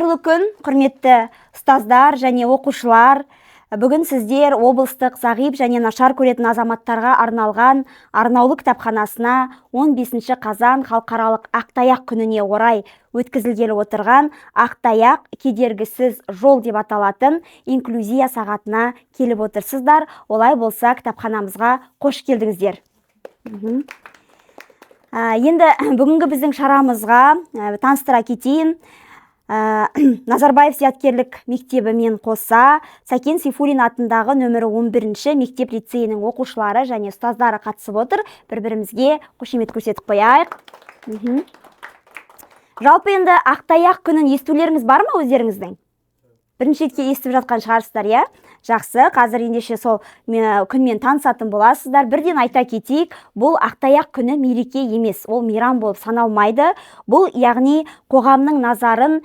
Қайырлы күн, құрметті ұстаздар және оқушылар. Бүгін сіздер облыстық зағип және нашар көретін азаматтарға арналған арнаулы кітапханасына 15 қазан халықаралық ақтаяқ күніне орай өткізілгелі отырған ақтаяқ кедергісіз жол деп аталатын инклюзия сағатына келіп отырсыздар. Олай болса, кітапханамызға қош келдіңіздер. Енді бүгінгі біздің шарамызға таныстыра кетейін. Назарбаев зияткерлік мектебімен қоса Сәкен Сейфуллин атындағы нөмірі 11-ші мектеп лицейінің оқушылары және ұстаздары қатысып отыр. Бір-бірімізге қошемет көрсетіп қояйық. Жалпы енді ақтаяқ күнін естулеріңіз бар ма өздеріңіздің? Бірінші ретке естіп жатқан шығарсыздар, иә? Жақсы, қазір ендеше сол күнмен танысатын боласыздар. Бірден айта кетейік, бұл ақтаяқ күні мереке емес, ол мейрам болып саналмайды. Бұл яғни қоғамның назарын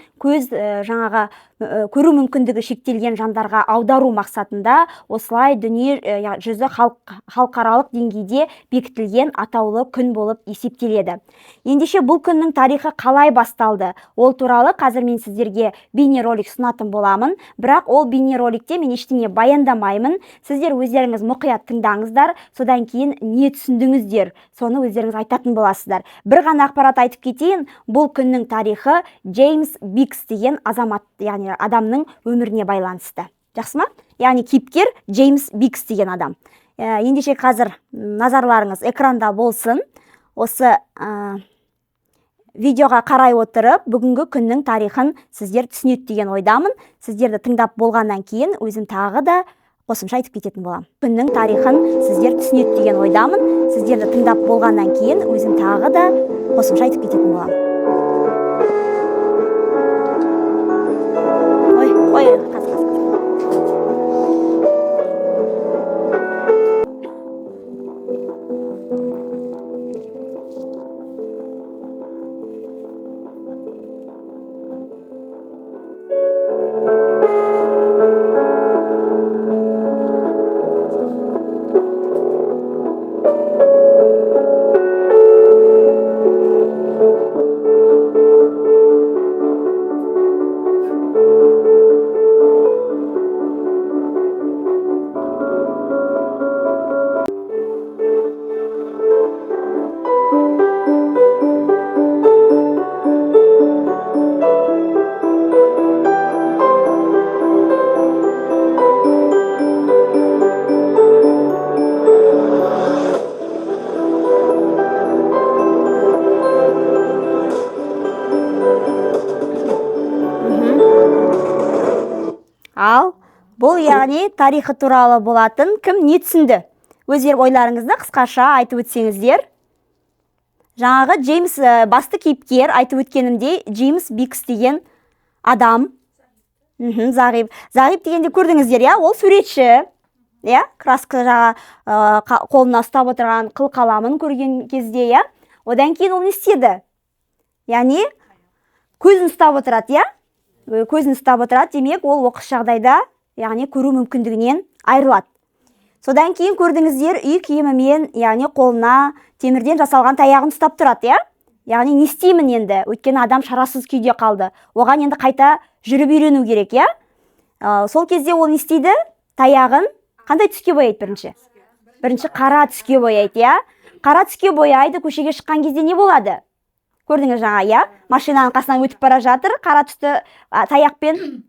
көру мүмкіндігі шектелген жандарға аудару мақсатында осылай дүние жүзі халықаралық деңгейде бекітілген атаулы күн болып есептеледі. Ендеше бұл күннің тарихы қалай басталды? Ол туралы қазір мен сіздерге бейнеролик ұсынатын боламын. Бірақ ол бейнероликте мен ештеңе баяндамаймын. Сіздер өздеріңіз мұқият тыңдаңыздар, содан кейін не түсіндіңіздер, соны өздеріңіз айтатын боласыздар. Бір ғана ақпарат айтып кетейін, бұл күннің тарихы Джеймс Бикс деген азамат, яғни адамның өміріне байланысты. Жақсы ма? Яғни кейіпкер Джеймс Бикс деген адам. Ендеше қазір назарларыңыз экранда болсын. Осы видеоға қарай отырып, бүгінгі күннің тарихын сіздер түсінеді деген ойдамын. Сіздерді тыңдап болғаннан кейін өзім тағы да қосымша айтып кететін боламын. Күннің тарихын сіздер түсінеді деген ойдамын. Сіздерді тыңдап болғаннан кейін өзім тағы да қосымша айтып кететін боламын. Ал бұл яғни тарихы туралы болатын кім не түсінді? Өздер ойларыңызды қысқаша айтып өтсеңіздер. Жаңағы Джеймс басты кейіпкер, айтып өткенімдей Джеймс Бикс деген адам. Зағип дегенде көрдіңіздер, иә? Ол суретші. Иә? Краска қолына ұстап отырған қылқаламын көрген кезде, иә? Одан кейін ол не істеді? Яғни көзін ұстап отырады, иә? Көзін ұстап отырады, демек ол оқыс жағдайда, яғни көру мүмкіндігінен айырылады. Содан кейін көрдіңіздер үй киімімен, яғни қолына темірден жасалған таяғын ұстап тұрады, иә? Яғни не істеймін енді? Өйткені адам шарасыз күйде қалды. Оған енді қайта жүріп үйрену керек, иә? Сол кезде ол не істейді? Таяғын қандай түске бояйды бірінші? Бірінші қара түске бояйды, иә? Қара түске бояйды, көшеге шыққан кезде не болады? Көрдіңіз жаңа, иә? Машинаның қасынан өтіп бара жатыр, қара түсті таяқпен.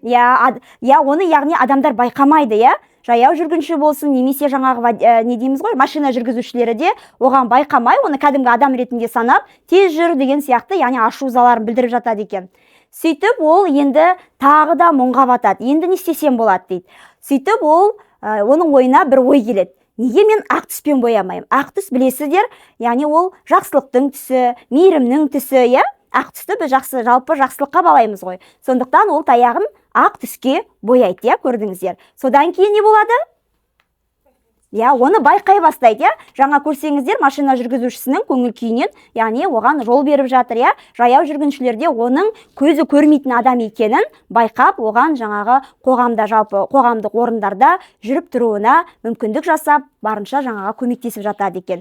Иә, оны яғни адамдар байқамайды, иә? Жаяу жүргінші болсын, немесе жаңағы не дейміз ғой, машина жүргізушілері де оған байқамай, оны кәдімгі адам ретінде санап, тез жүр деген сияқты, яғни ашу-ызаларын білдіріп жатады екен. Сөйтіп ол енді тағы да мұңға батады. Енді не істесем болады дейді. Сөйтіп ол оның ойына бір ой келеді. Неге мен ақ түспен боямайым? Ақ түс білесіздер, яғни ол жақсылықтың түсі, мейірімнің түсі, иә? Ақ түсті біз жалпы жақсылыққа балаймыз ғой. Сондықтан ол таяғын ақ түске бояйды, иә, көрдіңіздер. Содан кейін не болады? Я, оны байқай бастайды, я. Жаңа көрсеңіздер, машина жүргізушісінің көңіл күйінен, яғни оған жол беріп жатыр, я. Жаяу жүргіншілерде оның көзі көрмейтін адам екенін байқап, оған жаңағы қоғамда жалпы қоғамдық орындарда жүріп тұруына мүмкіндік жасап, барынша жаңаға көмектесіп жатады екен.